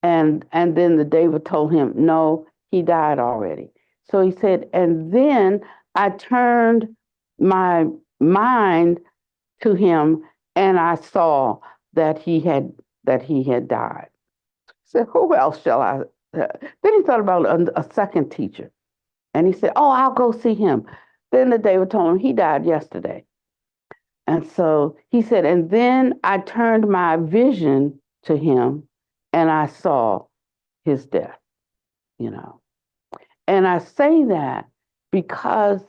And then the Deva told him, no, he died already. So he said, and then I turned my mind to him and I saw that he had died. He said, who else shall I? Then he thought about a second teacher. And he said, oh, I'll go see him. Then the David told him he died yesterday. And so he said, and then I turned my vision to him and I saw his death, you know. And I say that because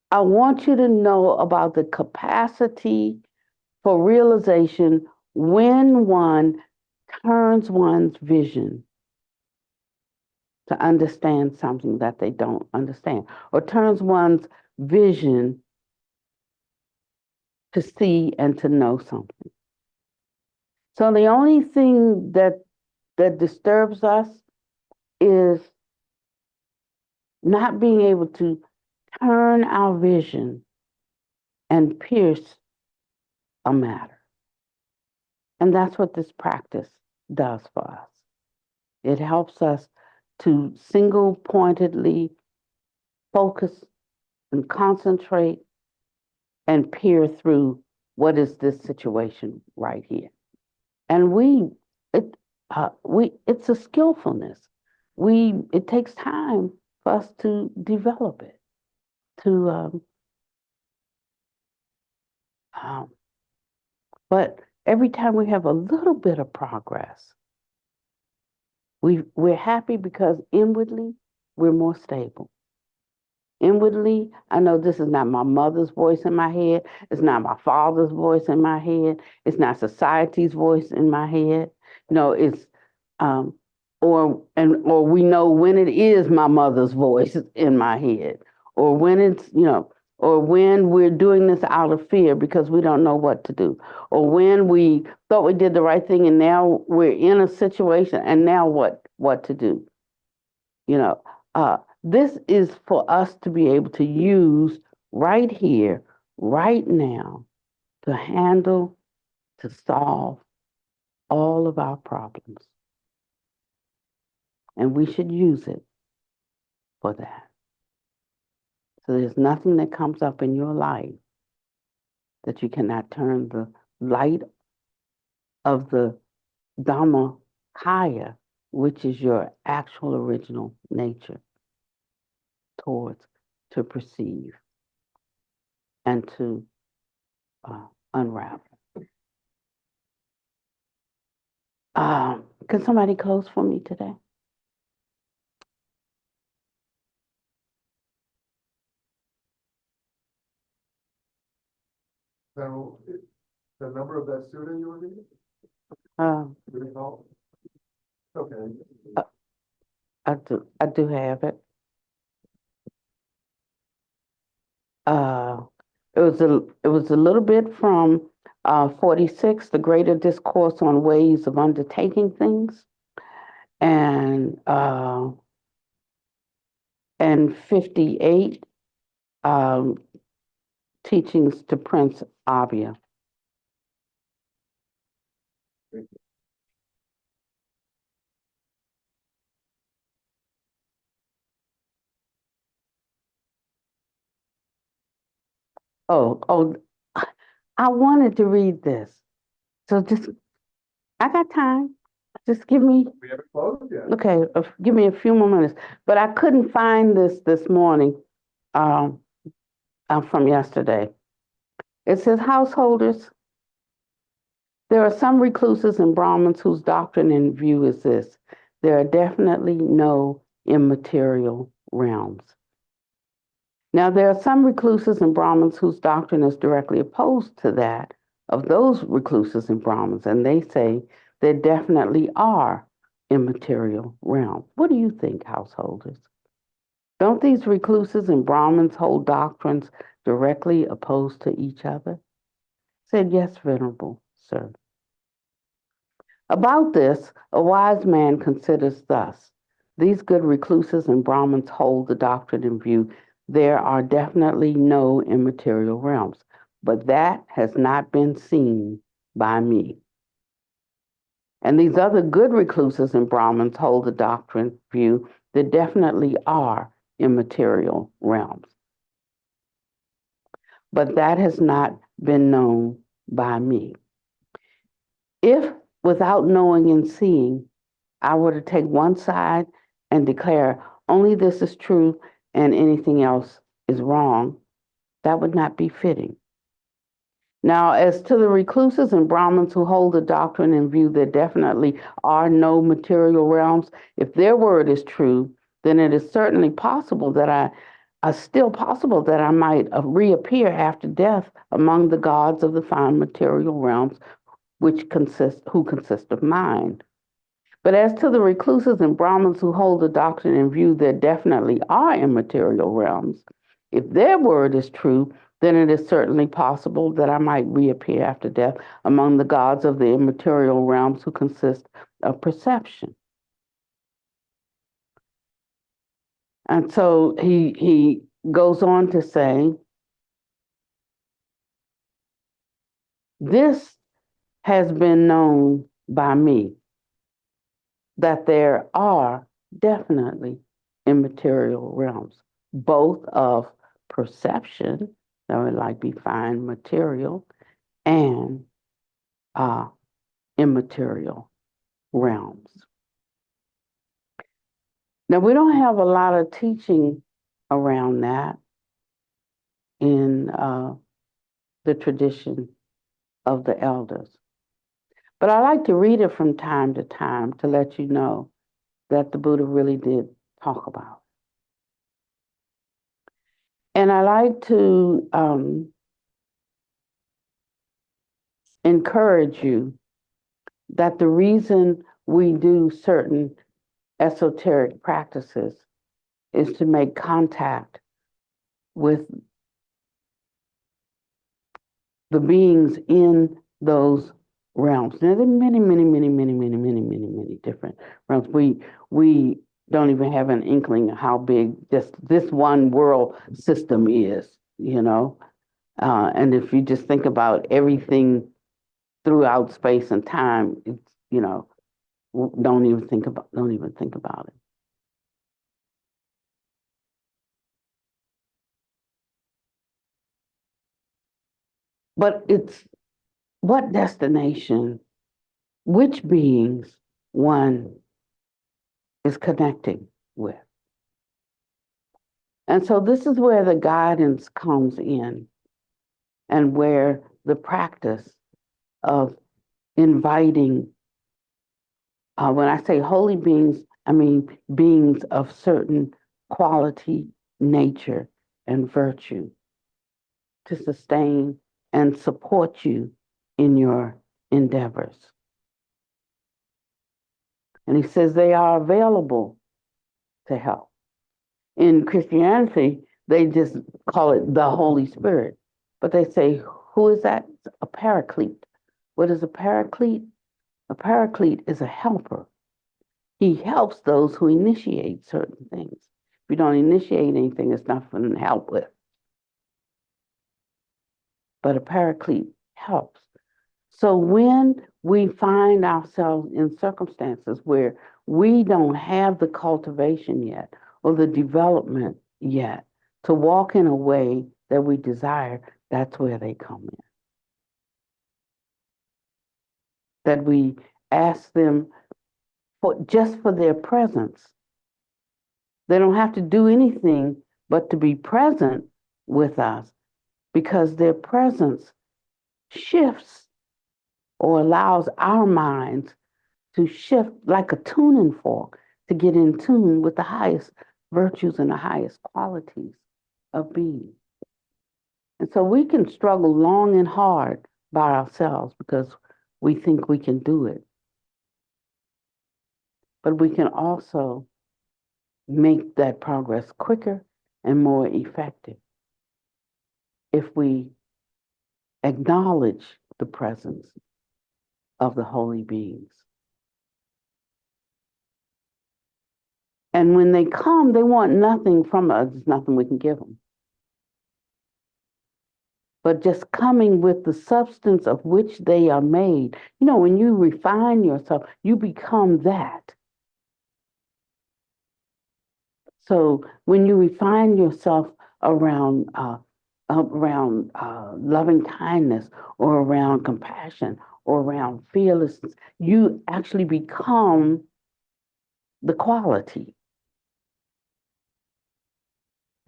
I want you to know about the capacity for realization when one turns one's vision to understand something that they don't understand, or turns one's vision to see and to know something. So the only thing that disturbs us is not being able to turn our vision and pierce a matter. And that's what this practice does for us. It helps us to single-pointedly focus and concentrate and peer through what is this situation right here. And it's a skillfulness. It takes time for us to develop it. But every time we have a little bit of progress, we're happy because inwardly we're more stable. Inwardly, I know this is not my mother's voice in my head. It's not my father's voice in my head. It's not society's voice in my head. No, it's or we know when it is my mother's voice in my head, or when it's or when we're doing this out of fear because we don't know what to do, or when we thought we did the right thing and now we're in a situation and now what to do, This is for us to be able to use right here, right now, to handle, to solve all of our problems. And we should use it for that. So there's nothing that comes up in your life that you cannot turn the light of the Dharma Kaya, which is your actual original nature, towards, to perceive and to unravel. Can somebody close for me today? So, the number of that student you were reading, Uh, do you recall? Okay. I do have it. It was a little bit from 46, the greater discourse on ways of undertaking things, and 58, teachings to Prince Abia. Oh, I wanted to read this. So I got time. Just give me, We haven't closed yet. okay, give me a few more minutes. But I couldn't find this morning from yesterday. It says, householders, there are some recluses and Brahmins whose doctrine and view is this: there are definitely no immaterial realms. Now, there are some recluses and Brahmins whose doctrine is directly opposed to that of those recluses and Brahmins, and they say there definitely are immaterial realms. What do you think, householders? Don't these recluses and Brahmins hold doctrines directly opposed to each other? Said, yes, Venerable Sir. About this, a wise man considers thus: these good recluses and Brahmins hold the doctrine in view. There are definitely no immaterial realms, but that has not been seen by me. And these other good recluses and Brahmins hold the doctrine view. There definitely are immaterial realms, but that has not been known by me. If, without knowing and seeing, I were to take one side and declare only this is true and anything else is wrong, that would not be fitting. Now, as to the recluses and Brahmins who hold the doctrine in view there definitely are no material realms, if their word is true, then it is certainly possible that still possible that I might reappear after death among the gods of the fine material realms, who consist of mind. But as to the recluses and Brahmins who hold the doctrine in view there definitely are immaterial realms, if their word is true, then it is certainly possible that I might reappear after death among the gods of the immaterial realms who consist of perception. And so he goes on to say, this has been known by me, that there are definitely immaterial realms, both of perception, that would like be fine material, and immaterial realms. Now, we don't have a lot of teaching around that in the tradition of the elders. But I like to read it from time to time to let you know that the Buddha really did talk about. And I like to encourage you that the reason we do certain esoteric practices is to make contact with the beings in those realms. Now, there are many, many, many, many, many, many, many, many different realms. We don't even have an inkling of how big just this one world system is, you know. And if you just think about everything throughout space and time, it's, you know, don't even think about it. But it's what destination, which beings one is connecting with. And so this is where the guidance comes in, and where the practice of inviting, when I say holy beings, I mean beings of certain quality, nature, and virtue to sustain and support you in your endeavors. And he says they are available to help. In Christianity, they just call it the Holy Spirit. But they say, who is that? A paraclete. What is a paraclete? A paraclete is a helper. He helps those who initiate certain things. If you don't initiate anything, it's nothing to help with. But a paraclete helps. So when we find ourselves in circumstances where we don't have the cultivation yet or the development yet to walk in a way that we desire, that's where they come in. That we ask them just for their presence. They don't have to do anything but to be present with us, because their presence shifts or allows our minds to shift like a tuning fork to get in tune with the highest virtues and the highest qualities of being. And so we can struggle long and hard by ourselves because we think we can do it. But we can also make that progress quicker and more effective if we acknowledge the presence of the holy beings. And when they come, they want nothing from us. There's nothing we can give them. But just coming with the substance of which they are made. You know, when you refine yourself, you become that. So when you refine yourself around loving kindness, or around compassion, or around fearlessness, you actually become the quality.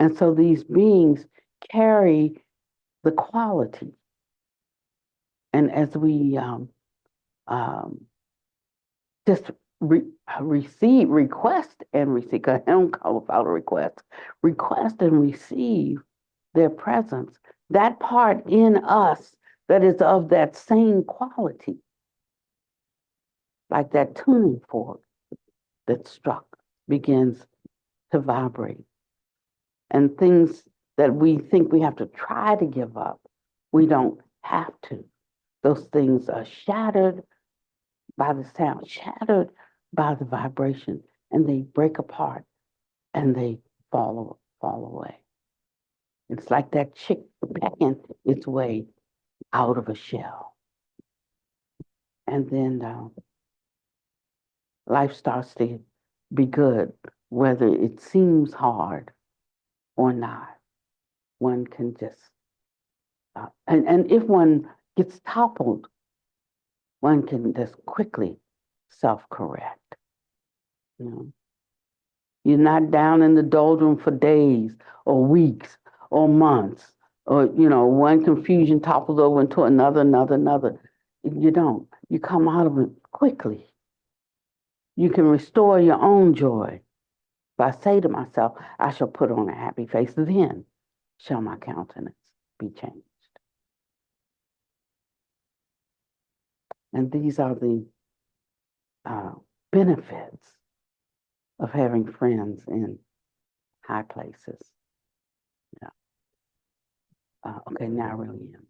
And so these beings carry the quality. And as we just receive, request and receive, because I don't call it a request, request and receive their presence, that part in us that is of that same quality, like that tuning fork that struck, begins to vibrate. And things that we think we have to try to give up, we don't have to. Those things are shattered by the sound, shattered by the vibration, and they break apart and they fall away. It's like that chick pecking its way out of a shell. And then life starts to be good, whether it seems hard or not. One can just, and if one gets toppled, one can just quickly self-correct. You know, you're not down in the doldrum for days or weeks or months, or one confusion topples over into another. You don't. You come out of it quickly. You can restore your own joy. If I say to myself, I shall put on a happy face, then shall my countenance be changed. And these are the benefits of having friends in high places. Yeah. Okay, now I really am.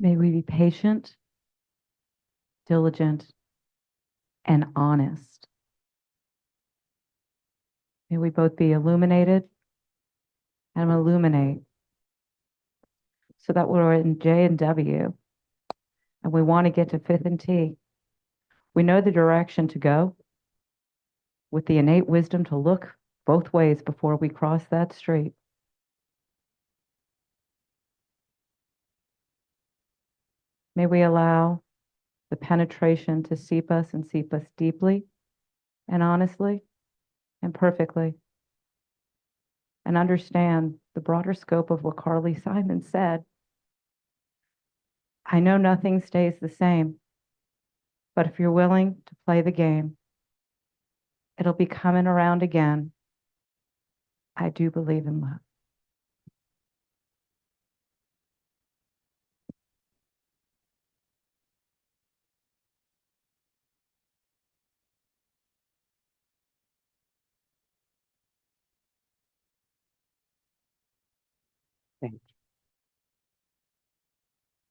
May we be patient, diligent, and honest. May we both be illuminated and illuminate, so that we're in J and W and we want to get to fifth and T. We know the direction to go with the innate wisdom to look both ways before we cross that street. May we allow the penetration to seep us and seep us deeply and honestly and perfectly, and understand the broader scope of what Carly Simon said. I know nothing stays the same, but if you're willing to play the game, it'll be coming around again. I do believe in love. Thank you.